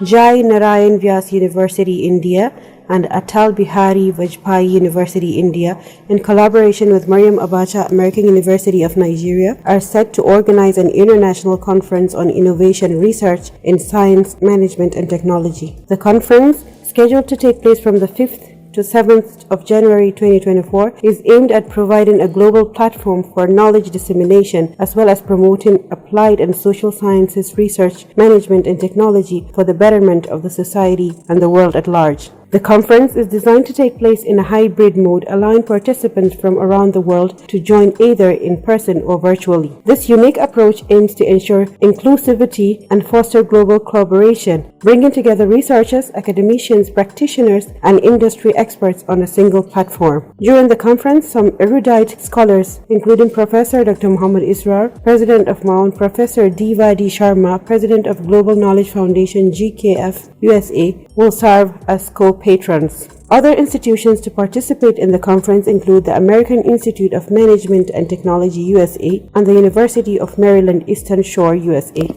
Jai Narayan Vyas University, India, and Atal Bihari Vajpayee University, India, in collaboration with Maryam Abacha, American University of Nigeria, are set to organize an international conference on innovation research in science, management, and technology. The conference, scheduled to take place from the 5th to 7th of January 2024, is aimed at providing a global platform for knowledge dissemination as well as promoting applied and social sciences research, management, and technology for the betterment of the society and the world at large. The conference is designed to take place in a hybrid mode, allowing participants from around the world to join either in person or virtually. This unique approach aims to ensure inclusivity and foster global collaboration, bringing together researchers, academicians, practitioners, and industry experts on a single platform. During the conference, some erudite scholars, including Professor Dr. Muhammad Israr, President of MAAUN, Professor Diva D. Sharma, President of Global Knowledge Foundation GKF USA, will serve as co-patrons. Other institutions to participate in the conference include the American Institute of Management and Technology USA and the University of Maryland Eastern Shore USA.